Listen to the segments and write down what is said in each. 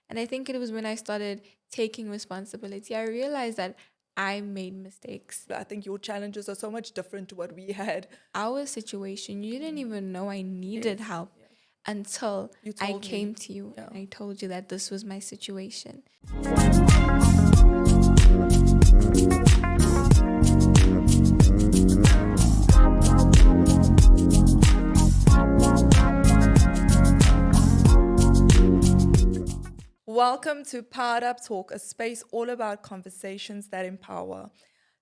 And I think it was when I started taking responsibility, I realized that I made mistakes. I think your challenges are so much different to what we had. Our situation, you didn't even know I needed Yes. help Yeah. until You I told me. came to you Yeah. and I told you that this was my situation. Welcome to Powered Up Talk, a space all about conversations that empower.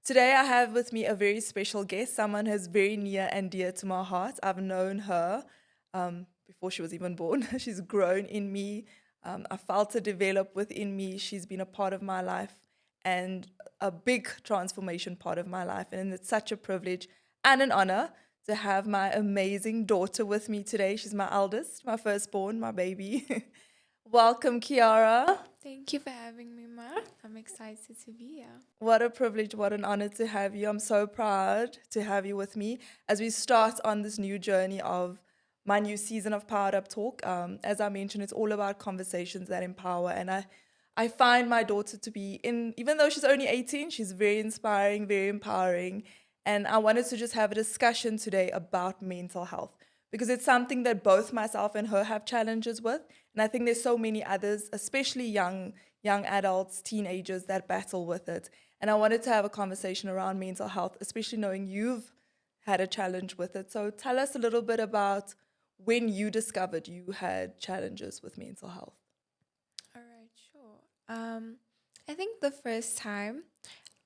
Today, I have with me a very special guest, someone who's very near and dear to my heart. I've known her before she was even born. She's grown in me. I felt her develop within me. She's been a part of my life and a big transformation part of my life. And it's such a privilege and an honor to have my amazing daughter with me today. She's my eldest, my firstborn, my baby. Welcome, Kiara. Thank you for having me, Ma. I'm excited to be here. What a privilege, what an honor to have you. I'm so proud to have you with me as we start on this new journey of my new season of Powered Up Talk. As I mentioned, it's all about conversations that empower. And I find my daughter to be, even though she's only 18, she's very inspiring, very empowering. And I wanted to just have a discussion today about mental health because it's something that both myself and her have challenges with. And I think there's so many others, especially young adults, teenagers that battle with it. And I wanted to have a conversation around mental health, especially knowing you've had a challenge with it. So tell us a little bit about when you discovered you had challenges with mental health. All right, sure. I think the first time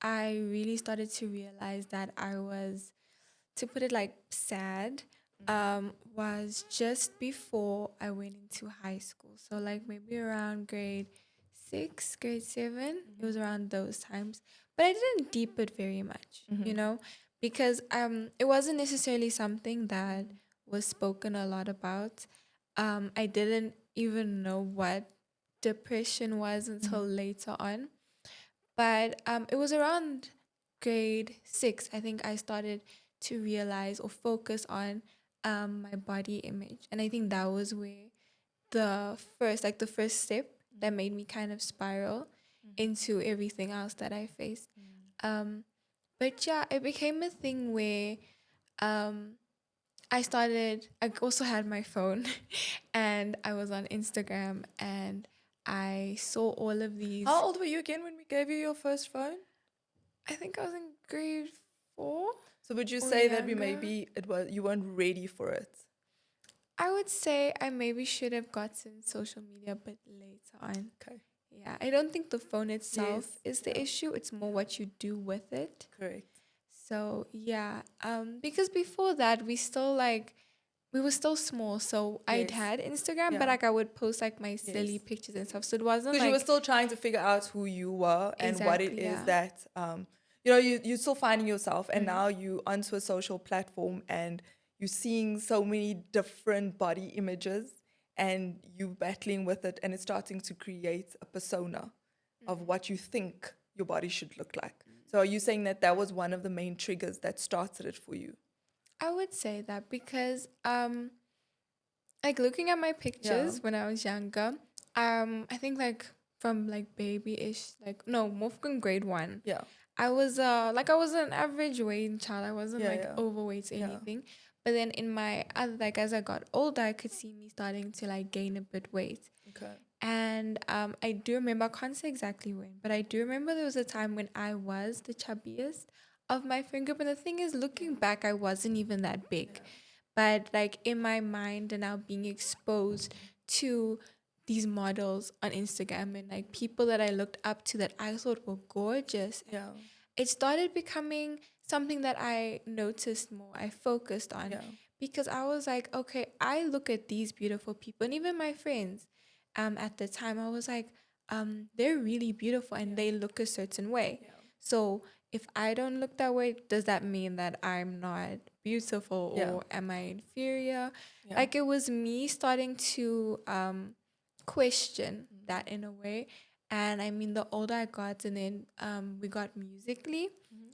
I really started to realize that I was, to put it like, sad, was just before I went into high school. So like maybe around grade 6, grade 7. It was around those times. But I didn't deep it very much, because it wasn't necessarily something that was spoken a lot about. I didn't even know what depression was until later on. But it was around grade 6, I think I started to realize or focus on my body image. And I think that was where the first step that made me kind of spiral into everything else that I faced. Um, but yeah, it became a thing where um, I also had my phone and I was on Instagram and I saw all of How these. old were you again when we gave you your first phone? I think I was in grade 4 So would you or say that we younger. maybe it was you weren't ready for it? I would say I maybe should have gotten social media a bit later on. Okay. Yeah, I don't think the phone itself Yes. is the Yeah. issue. It's more what you do with it. Correct. So yeah, because before that we were still small. So I'd Yes. had Instagram, but Yeah. like I would post like my silly Yes. pictures and stuff. So it wasn't Because you were like still trying to figure out who you were and what it exactly, is yeah. that you're still finding yourself, and now you onto a social platform and you're seeing so many different body images and you battling with it, and it's starting to create a persona of what you think your body should look like. So are you saying that that was one of the main triggers that started it for you? I would say that because like looking at my Yeah. pictures when I was younger, I think like from like baby-ish, like no, more from grade 1. Yeah. I was an average weight child. I wasn't Yeah. like Yeah. overweight or Yeah. anything. But then in my other, like as I got older, I could see me starting to like gain a bit weight. Okay. And I do remember, I can't say exactly when, but I do remember there was a time when I was the chubbiest of my friend group. And the thing is, looking back, I wasn't even that big. But like in my mind and now being exposed to these models on Instagram and like people that I looked up to that I thought were gorgeous, Yeah. it started becoming something that I noticed more, I focused on, Yeah. because I was like, okay, I look at these beautiful people and even my friends at the time, I was like, they're really beautiful and they look a certain way. Yeah. So if I don't look that way, does that mean that I'm not beautiful Yeah. or am I inferior? Yeah. Like it was me starting to question that in a way. And I mean, the older I got, and then we got Musically,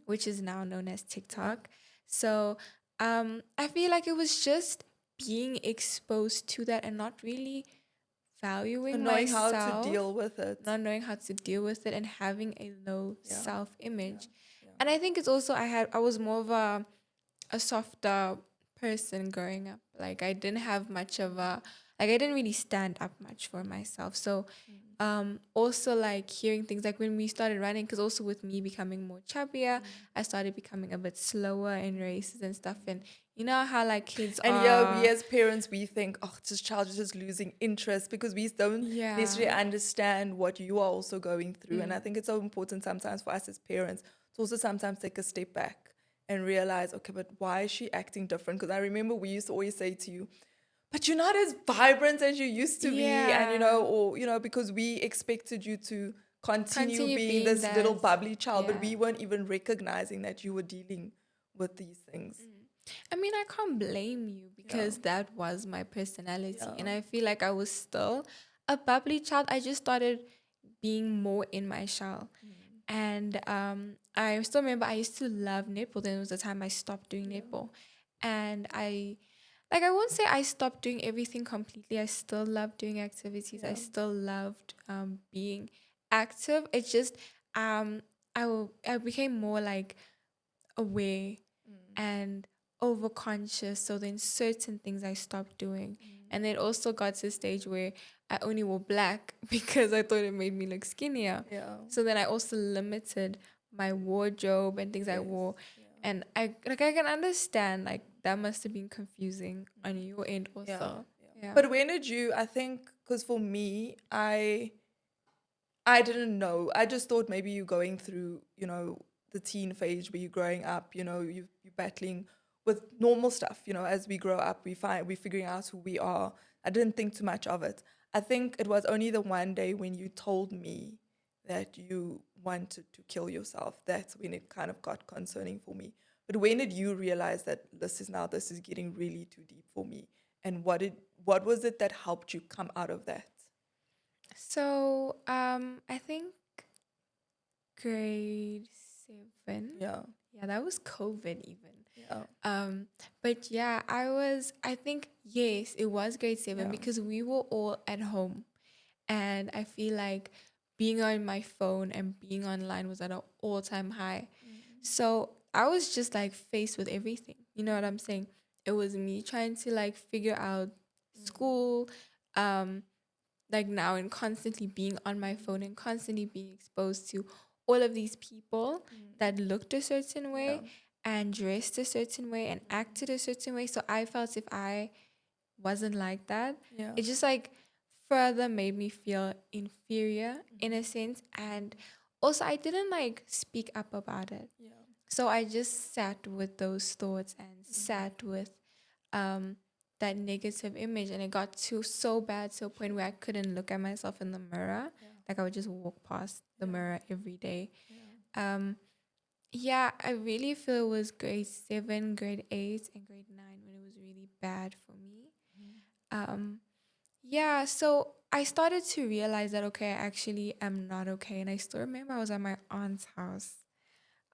which is now known as TikTok. So I feel like it was just being exposed to that and not really And valuing knowing how to myself, deal with it. not knowing how to deal with it, and having a low Yeah, self yeah, image. yeah. And I think it's also I was more of a softer person growing up. Like I didn't have much of a like I didn't really stand up much for myself. So also like hearing things like when we started running, because also with me becoming more chubbier, I started becoming a bit slower in races and stuff. And you know how like kids And yeah, we are, as parents, we think, oh, this child is just losing interest because we don't yeah. necessarily understand what you are also going through. And I think it's so important sometimes for us as parents to also sometimes take a step back and realize, okay, but why is she acting different? Because I remember we used to always say to you, but you're not as vibrant as you used to be. And, Yeah. or, because we expected you to continue Continue being being this little that. bubbly child, but Yeah. we weren't even recognizing that you were dealing with these things. I mean, I can't blame you Yeah. because that was my personality. Yeah. And I feel like I was still a bubbly child. I just started being more in my shell. And I still remember I used to love netball. Then was the time I stopped doing netball. And I won't say I stopped doing everything completely. I still loved doing activities. I Yeah. still loved being active. It's just I became more like aware and overconscious. So then certain things I stopped doing. And it also got to a stage where I only wore black because I thought it made me look skinnier. Yeah. So then I also limited my wardrobe and things I Yes. wore. Yeah. And I can understand like that must have been confusing on your end Yeah. also. Yeah. Yeah. But when did you, I think, because for me, I didn't know. I just thought maybe you're going through, the teen phase where you're growing up, you're battling with normal stuff, as we grow up, we're figuring out who we are. I didn't think too much of it. I think it was only the one day when you told me that you wanted to kill yourself. That's when it kind of got concerning for me. But when did you realize that this is getting really too deep for me? And what was it that helped you come out of that? So I think grade 7. Yeah. Yeah, that was COVID even. Yeah. But yeah, I think, yes, it was grade 7 Yeah. because we were all at home. And I feel like being on my phone and being online was at an all time high. So I was just like faced with everything. You know what I'm saying? It was me trying to like figure out school, um, like now, and constantly being on my phone and constantly being exposed to all of these people that looked a certain Yeah. way and dressed a certain way and acted a certain way. So I felt if I wasn't like that, Yeah. it just like further made me feel inferior in a sense. And also, I didn't like speak up about it. Yeah. So I just sat with those thoughts and sat with um, that negative image. And it got to so bad to a point where I couldn't look at myself in the mirror. Yeah. Like I would just walk past the Yeah. mirror every day. Yeah. Yeah, I really feel it was grade 7, grade 8, and grade 9 when it was really bad for me. Um, yeah, so I started to realize that okay, I actually am not okay. And I still remember I was at my aunt's house.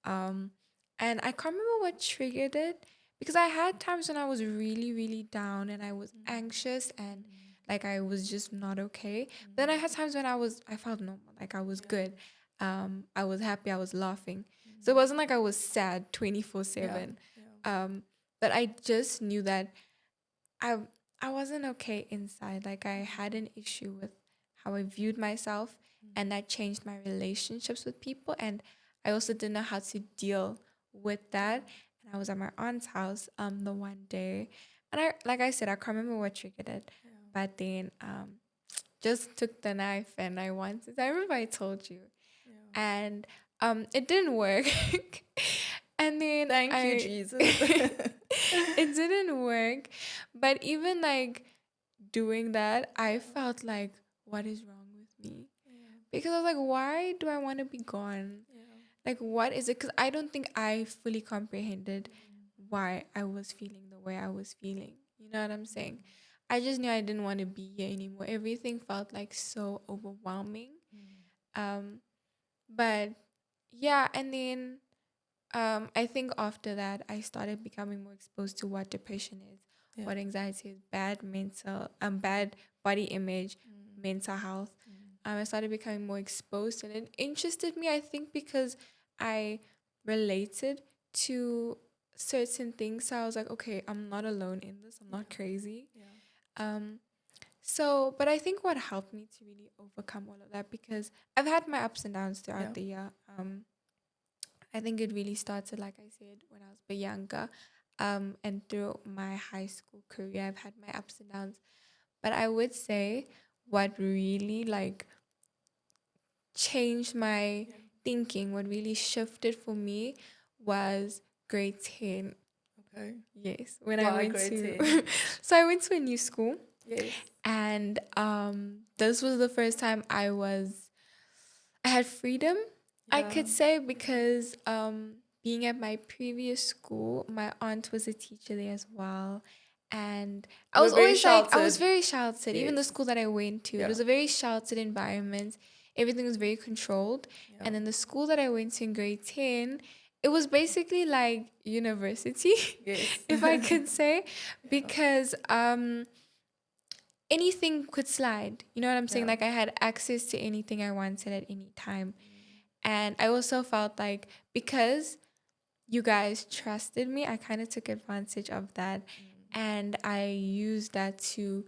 Um, and I can't remember what triggered it because I had times when I was really, really down and I was anxious and like I was just not okay. Then I had times when I felt normal, like I was good. I was happy, I was laughing. So it wasn't like I was sad Yeah. 24/7. Yeah. But I just knew that I I wasn't okay inside. Like I had an issue with how I viewed myself and that changed my relationships with people and I also didn't know how to deal with that. And I was at my aunt's house the one day and I like I said, I can't remember what triggered it. But then just took the knife and I wanted I remember I told you. Yeah. And it didn't work. And then Thank you, I Jesus. it didn't work. But even like doing that, I felt like, what is wrong with me? Because I was like, why do I want to be gone? Like, what is it? Because I don't think I fully comprehended why I was feeling the way I was feeling. You know what I'm saying? I just knew I didn't want to be here anymore. Everything felt like so overwhelming. Um, but yeah, and then I think after that, I started becoming more exposed to what depression is, Yeah. what anxiety is, bad mental, bad body image, mental health. I started becoming more exposed, and it interested me, I think, because I related to certain things. So I was like, okay, I'm not alone in this. I'm not crazy. Um, so, but I think what helped me to really overcome all of that, because I've had my ups and downs throughout the year. I think it really started, like I said, when I was a bit younger. And through my high school career, I've had my ups and downs. But I would say what really like changed my thinking, what really shifted for me was grade 10. Okay. Yes, when I Why went grade to 10? so I went to a new school, Yes. and this was the first time I had freedom, I Yeah. could say, because being at my previous school, my aunt was a teacher there as well. And I You were was very always like, I was sheltered. very sheltered. Even the Yes. school that I went to, it Yeah. was a very sheltered environment. Everything was very controlled. Yeah. And then the school that I went to in grade 10, it was basically like university, Yes. if I could say, because anything could slide. You know what I'm saying? Yeah. Like I had access to anything I wanted at any time. And I also felt like because you guys trusted me, I kind of took advantage of that. And I used that to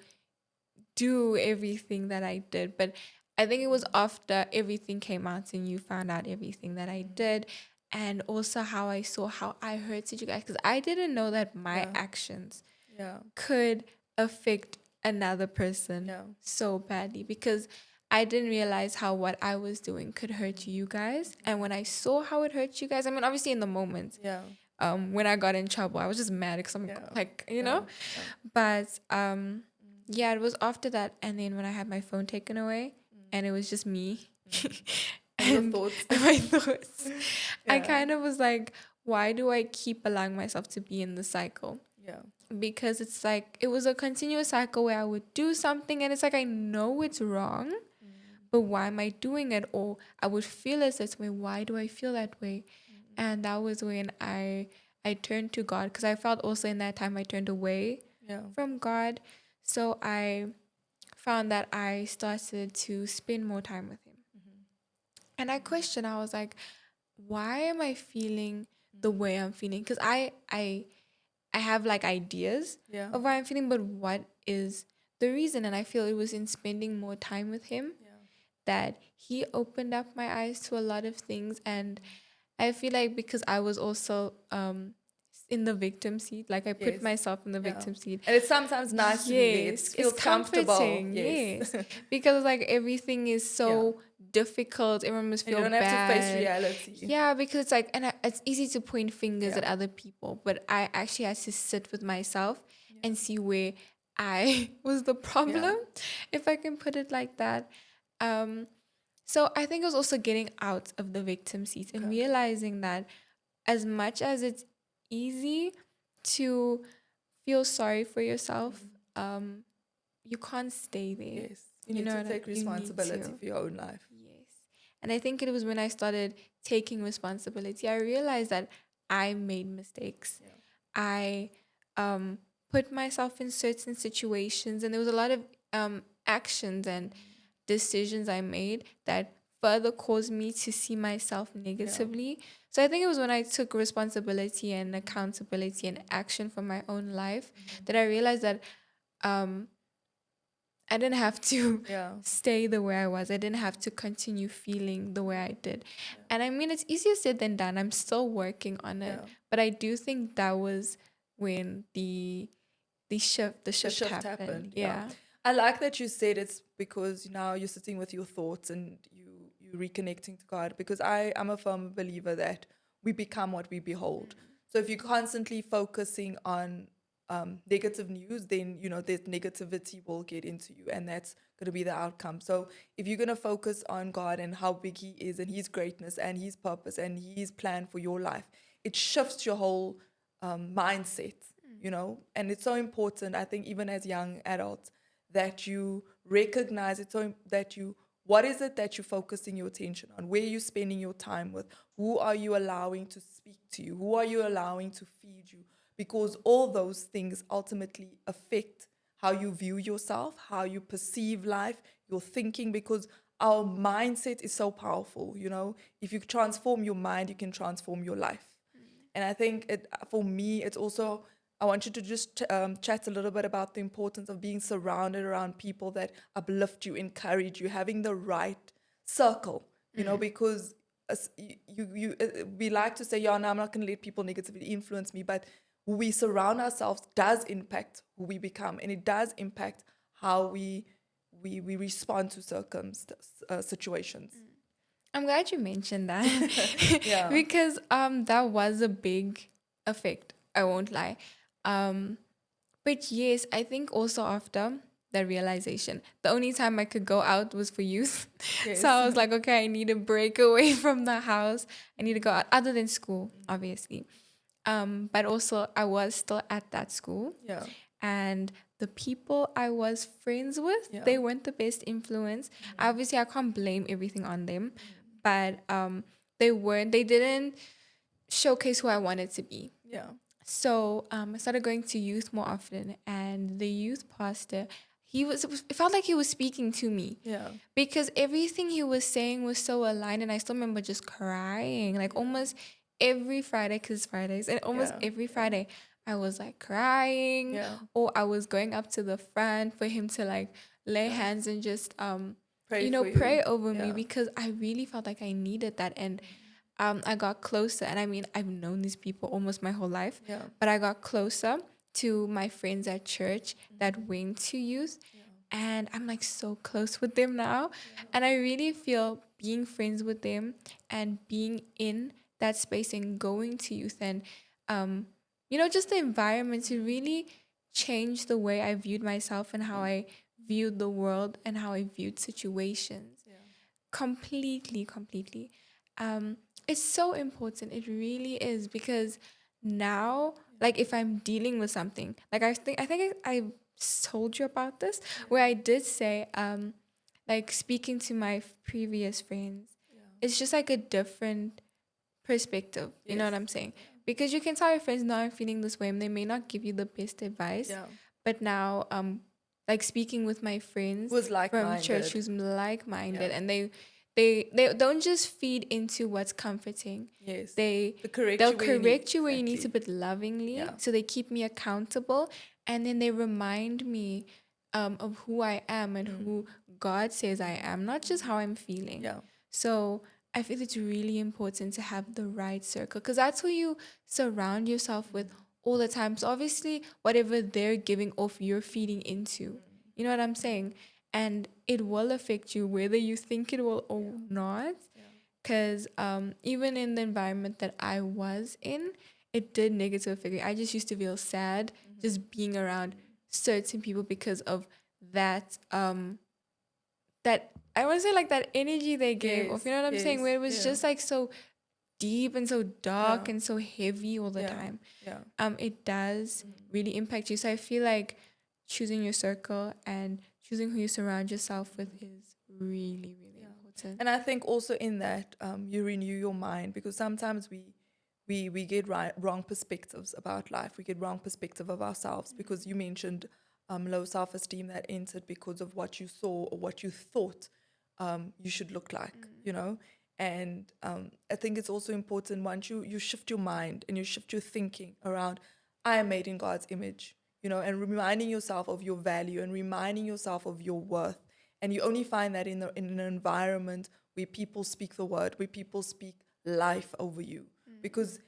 do everything that I did. But I think it was after everything came out and you found out everything that I did. And also how I saw how I hurted you guys. Because I didn't know that my Yeah. actions Yeah. could affect another person Yeah. so badly, because I didn't realize how what I was doing could hurt you guys. And when I saw how it hurt you guys, I mean, obviously in the moment, Yeah. when I got in trouble, I was just mad because I'm Yeah. like, Yeah. Yeah. but yeah, it was after that. And then when I had my phone taken away and it was just me And your thoughts. and my thoughts, I Yeah. kind of was like, why do I keep allowing myself to be in the cycle? Yeah. Because it's like it was a continuous cycle where I would do something and it's like I know it's wrong, but why am I doing it? Or I would feel a certain way. Why do I feel that way? And that was when I turned to God, because I felt also in that time I turned away Yeah. from God. So I found that I started to spend more time with Him. And I questioned, I was like, why am I feeling the way I'm feeling? Because I have like ideas Yeah. of why I'm feeling, but what is the reason? And I feel it was in spending more time with Him Yeah. that He opened up my eyes to a lot of things. And I feel like because I was also in the victim seat, like I put Yes. myself in the Yeah. victim seat. And it's sometimes nice to be there. It Yes, it's feels comfortable. comforting. Yes. Yes, because like everything is Yeah. so difficult. Everyone must And you feel don't have to face bad. reality. Yeah, because it's like, and it's easy to point fingers Yeah. at other people, but I actually had to sit with myself Yeah. and see where I was the problem, Yeah. if I can put it like that. So I think it was also getting out of the victim seat and Okay. realizing that as much as it's easy to feel sorry for yourself, you can't stay there. Yes. You You need know to what take you need responsibility to. for your own life. Yes. And I think it was when I started taking responsibility, I realized that I made mistakes. Yeah. I put myself in certain situations, and there was a lot of actions and decisions I made that further caused me to see myself negatively. So I think it was when I took responsibility and accountability and action for my own life that I realized that um, I didn't have to Yeah. stay the way I was. I didn't have to continue feeling the way I did. And I mean, it's easier said than done. I'm still working on it. Yeah. But I do think that was when the The shift shift happened. happened. Yeah. Yeah. I like that you said it's because now you're sitting with your thoughts and you reconnecting to God, because I'm a firm believer that we become what we behold. So if you're constantly focusing on negative news, then that negativity will get into you, and that's going to be the outcome. So if you're going to focus on God and how big He is and His greatness and His purpose and His plan for your life, it shifts your whole mindset. And it's so important, I think, even as young adults, that you recognize it, so that what is it that you're focusing your attention on? Where are you spending your time with? Who are you allowing to speak to you? Who are you allowing to feed you? Because all those things ultimately affect how you view yourself, how you perceive life, your thinking, because our mindset is so powerful. If you transform your mind, you can transform your life. And I think for me, it's also, I want you to just chat a little bit about the importance of being surrounded around people that uplift you, encourage you, having the right circle, because we like to say, yeah, no, I'm not going to let people negatively influence me, but who we surround ourselves does impact who we become, and it does impact how we respond to situations. I'm glad you mentioned that Yeah. because that was a big effect. I won't lie. Um, but yes, I think also after the realization, the only time I could go out was for youth. So Yes. I was like, okay, I need to break away from the house. I need to go out, other than school, obviously. But also, I was still at that school, Yeah. and the people I was friends with, Yeah. they weren't the best influence. Obviously, I can't blame everything on them, but they didn't showcase who I wanted to be. Yeah. So I started going to youth more often, and the youth pastor, it felt like he was speaking to me. Yeah. Because everything he was saying was so aligned, and I still remember just crying, like almost every Friday, because it's Fridays, and almost Yeah. every Friday I was like crying, Yeah. or I was going up to the front for him to like lay hands and just Pray for you. pray over me, Yeah. because I really felt like I needed that. And I got closer, and I mean, I've known these people almost my whole life, Yeah. but I got closer to my friends at church that went to youth, and I'm like so close with them now. And I really feel being friends with them and being in that space and going to youth and, just the environment to really change the way I viewed myself and how I viewed the world and how I viewed situations. Completely, completely. It's so important. It really is, because now, like if I'm dealing with something, like I told you about this, where I did say, like speaking to my previous friends, it's just like a different perspective. You know what I'm saying? Because you can tell your friends, "No, I'm feeling this way," and they may not give you the best advice. Yeah. But now, like speaking with my friends Who's from church like-minded. who's like-minded, Yeah. and they don't just feed into what's comforting. Yes. They They correct they'll you where you need. correct you where you need to, Exactly. but lovingly. Yeah. So they keep me accountable, and then they remind me of who I am and who God says I am, not just how I'm feeling. Yeah. So I feel it's really important to have the right circle, because that's who you surround yourself with all the time. So obviously, whatever they're giving off, you're feeding into. You know what I'm saying? And it will affect you whether you think it will or not. Because even in the environment that I was in, it did negative affect me. I just used to feel sad just being around certain people because of that I want to say like that energy they gave off. Yes. You know what I'm saying? Yes. Where it was Yeah. just like so deep and so dark Yeah. and so heavy all the Yeah. time. Yeah. It does really impact you. So I feel like choosing your circle and choosing who you surround yourself with is really, really important. And I think also in that you renew your mind, because sometimes we get wrong perspectives about life. We get wrong perspective of ourselves, because you mentioned low self-esteem that entered because of what you saw or what you thought you should look like. And I think it's also important, once you shift your mind and you shift your thinking around, I am made in God's image, and reminding yourself of your value and reminding yourself of your worth. And you only find that in an environment where people speak the word, where people speak life over you. Because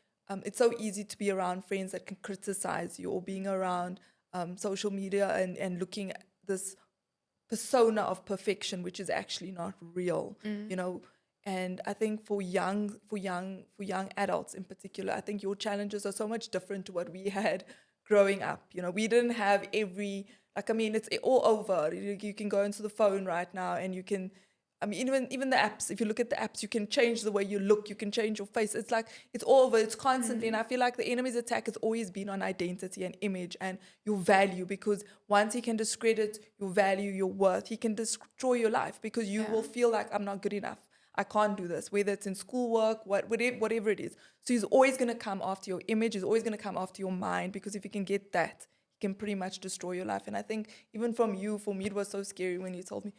it's so easy to be around friends that can criticize you, or being around social media and looking at this persona of perfection, which is actually not real, you know. And I think for young adults in particular, I think your challenges are so much different to what we had growing up. We didn't have every, like, I mean, it's all over. You can go into the phone right now and you can, I mean, even the apps, if you look at the apps, you can change the way you look, you can change your face. It's like, it's all over, it's constantly. And I feel like the enemy's attack has always been on identity and image and your value, because once he can discredit your value, your worth, he can destroy your life, because you will feel like, I'm not good enough. I can't do this, whether it's in schoolwork, whatever it is. So he's always going to come after your image. He's always going to come after your mind, because if he can get that, he can pretty much destroy your life. And I think even from you, for me, it was so scary when you told me,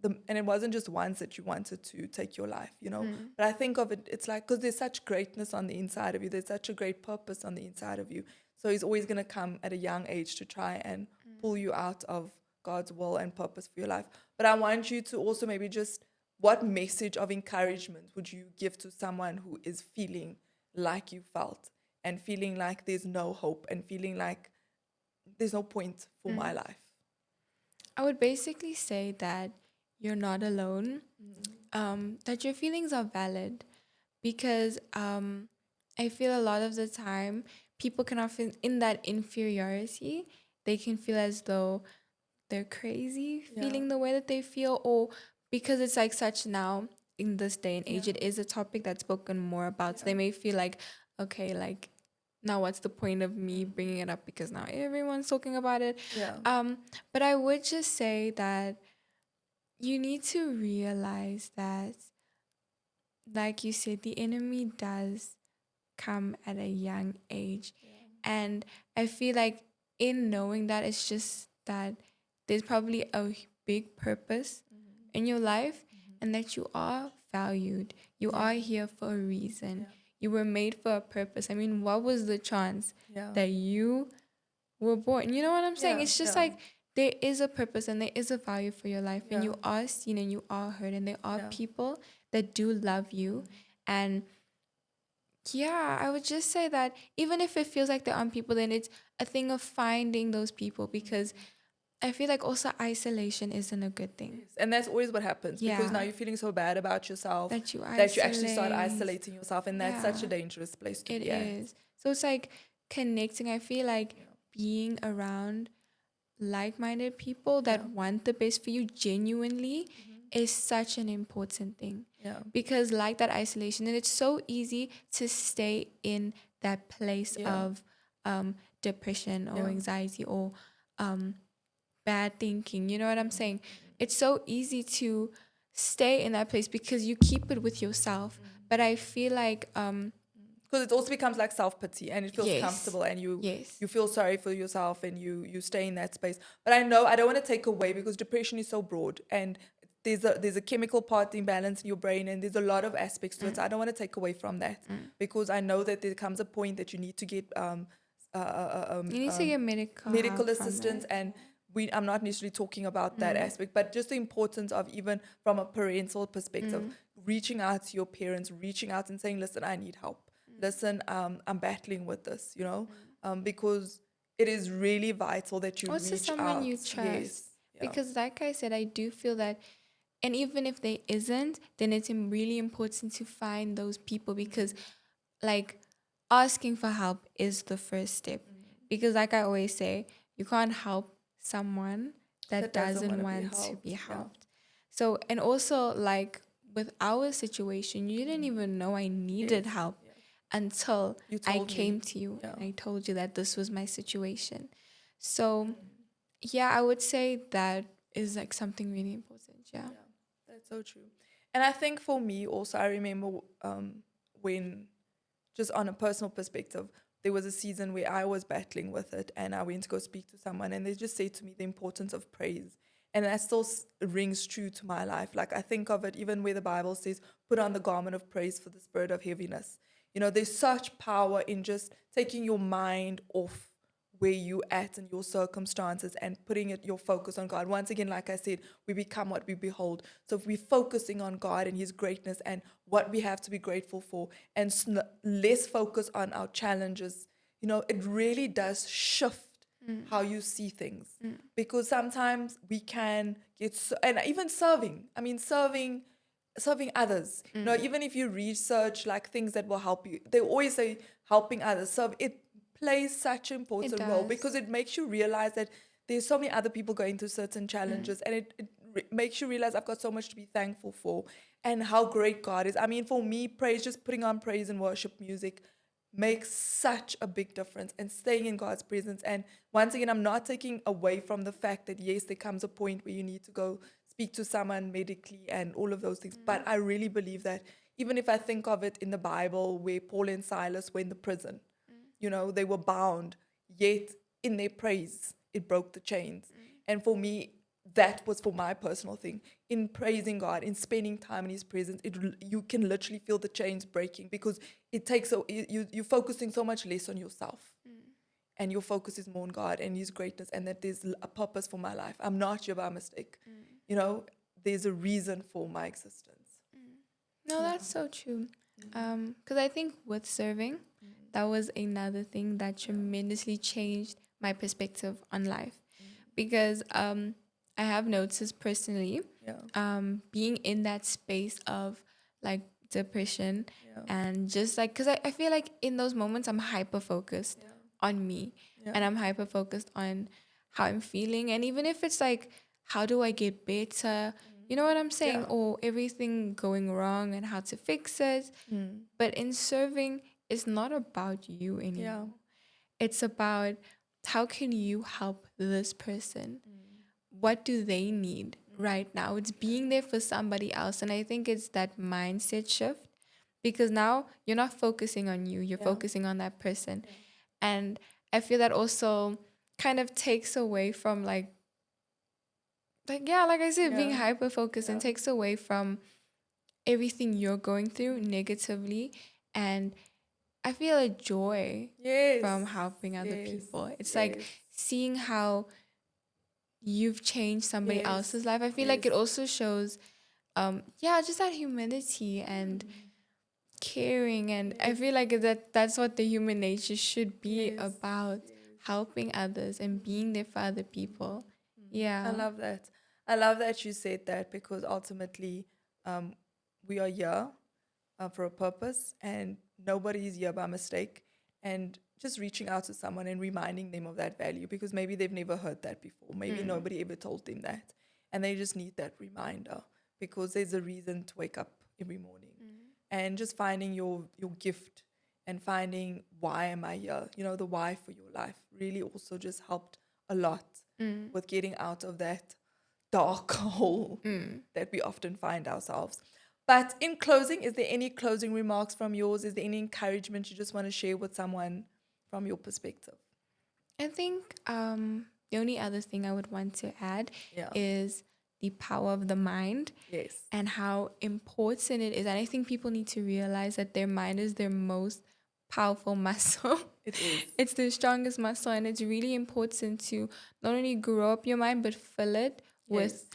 and it wasn't just once that you wanted to take your life, you know. But I think of it, it's like, because there's such greatness on the inside of you, there's such a great purpose on the inside of you. So he's always going to come at a young age to try and pull you out of God's will and purpose for your life. But I want you to also maybe just, what message of encouragement would you give to someone who is feeling like you felt, and feeling like there's no hope, and feeling like there's no point for my life? I would basically say that you're not alone, that your feelings are valid, because I feel a lot of the time people can often, in that inferiority, they can feel as though they're crazy Yeah. feeling the way that they feel, or because it's like such now in this day and age, Yeah. it is a topic that's spoken more about. So they may feel like, okay, like now what's the point of me bringing it up because now everyone's talking about it. Yeah. But I would just say that you need to realize that, like you said, the enemy does come at a young age. And I feel like in knowing that, it's just that there's probably a big purpose in your life, and that you are valued. You are here for a reason. You were made for a purpose. I mean, what was the chance Yeah. that you were born? You know what I'm saying? Yeah, It's just yeah. like there is a purpose and there is a value for your life, and Yeah. you are seen and you are heard, and there are Yeah. people that do love you. And yeah, I would just say that even if it feels like there aren't people, then it's a thing of finding those people, because I feel like also isolation isn't a good thing. Yes. And that's always what happens, because now Yeah. you're feeling so bad about yourself That you that you actually start isolate. isolating yourself, and that's such a Yeah, dangerous place to it be at. is. So it's like connecting. I feel like being around like-minded people that want the best for you genuinely is such an important thing. Yeah. Because like that isolation, and it's so easy to stay in that place of depression or Yeah. anxiety or bad thinking. You know what I'm saying? It's so easy to stay in that place because you keep it with yourself. But I feel like Because it also becomes like self-pity, and it feels Yes. comfortable, and Yes. you feel sorry for yourself, and you stay in that space. But I know I don't want to take away, because depression is so broad, and there's a chemical part imbalance in your brain, and there's a lot of aspects to it. So I don't want to take away from that, because I know that there comes a point that you need to get You need to get medical medical help from assistance, that. and I'm not necessarily talking about that aspect, but just the importance of, even from a parental perspective, reaching out to your parents, reaching out and saying, listen, I need help. Listen, I'm battling with this, you know, because it is really vital that you Also reach someone out. you trust. Yes. Yeah. Because like I said, I do feel that, and even if there isn't, then it's really important to find those people, because like asking for help is the first step. Because like I always say, you can't help someone that doesn't want to be helped. So, and also like with our situation, you didn't even know I needed help until You I told me. came to you Yeah. and I told you that this was my situation. So yeah, I would say that is like something really important. Yeah. Yeah, that's so true. And I think for me also, I remember when, just on a personal perspective, there was a season where I was battling with it, and I went to go speak to someone, and they just said to me the importance of praise. And that still rings true to my life. Like, I think of it even where the Bible says, put on the garment of praise for the spirit of heaviness. You know, there's such power in just taking your mind off where you at in your circumstances and putting your focus on God. Once again, like I said, we become what we behold. So if we're focusing on God and his greatness and what we have to be grateful for, and less focus on our challenges, you know, it really does shift how you see things. Because sometimes we can get and even serving. I mean, serving others. You know, even if you research like things that will help you, they always say helping others. So it plays such an important role, because it makes you realize that there's so many other people going through certain challenges, and it makes you realize I've got so much to be thankful for, and how great God is. I mean, for me, praise, just putting on praise and worship music makes such a big difference, and staying in God's presence. And once again, I'm not taking away from the fact that yes, there comes a point where you need to go speak to someone medically and all of those things. But I really believe that, even if I think of it in the Bible where Paul and Silas were in the prison, you know, they were bound, yet in their praise, it broke the chains. And for me, that was for my personal thing. In praising God, in spending time in His presence, you can literally feel the chains breaking, because it takes you're focusing so much less on yourself, and your focus is more on God and His greatness, and that there's a purpose for my life. I'm not here by mistake. You know, there's a reason for my existence. No, that's so true. Because I think with serving, that was another thing that tremendously changed my perspective on life. Because I have noticed personally, being in that space of like depression and just like, because I feel like in those moments I'm hyper focused on me, and I'm hyper focused on how I'm feeling. And even if it's like, how do I get better? You know what I'm saying? Or everything going wrong and how to fix it. But in serving, it's not about you anymore. It's about how can you help this person? What do they need right now? It's being there for somebody else. And I think it's that mindset shift, because now you're not focusing on you, you're focusing on that person. And I feel that also kind of takes away from like I said, being hyper focused, and takes away from everything you're going through negatively. And I feel a joy from helping other people. It's like seeing how you've changed somebody else's life. I feel like it also shows, just that humility and caring. And I feel like that's what the human nature should be about, helping others and being there for other people. I love that. I love that you said that, because ultimately, we are here for a purpose, and nobody is here by mistake. And just reaching out to someone and reminding them of that value, because maybe they've never heard that before. Maybe nobody ever told them that. And they just need that reminder, because there's a reason to wake up every morning. And just finding your gift and finding, why am I here? You know, the why for your life really also just helped a lot with getting out of that dark hole that we often find ourselves. But in closing, is there any closing remarks from yours? Is there any encouragement you just want to share with someone from your perspective? I think the only other thing I would want to add is the power of the mind. Yes. And how important it is. And I think people need to realize that their mind is their most powerful muscle. It is. It's the strongest muscle, and it's really important to not only grow up your mind, but fill it with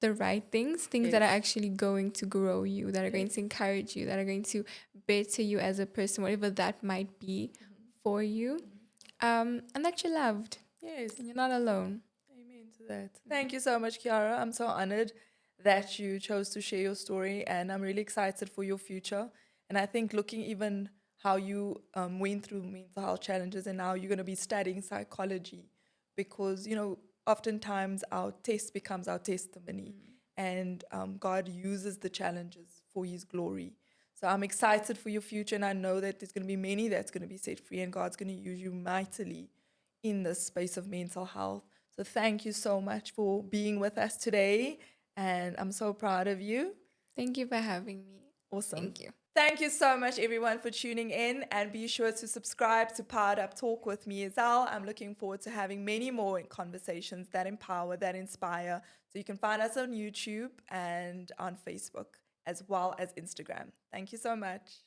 the right things that are actually going to grow you, that are going to encourage you, that are going to better you as a person, whatever that might be for you. And that you're loved. Yes. And you're not alone. Amen to that. Thank you so much, Kiara. I'm so honored that you chose to share your story, and I'm really excited for your future. And I think looking even how you went through mental health challenges, and now you're going to be studying psychology, because, you know, oftentimes our test becomes our testimony, and God uses the challenges for His glory. So I'm excited for your future, and I know that there's going to be many that's going to be set free, and God's going to use you mightily in this space of mental health. So thank you so much for being with us today, and I'm so proud of you. Thank you for having me. Awesome. Thank you. Thank you so much, everyone, for tuning in, and be sure to subscribe to Powered Up Talk with me, Ezelle. I'm looking forward to having many more conversations that empower, that inspire. So you can find us on YouTube and on Facebook, as well as Instagram. Thank you so much.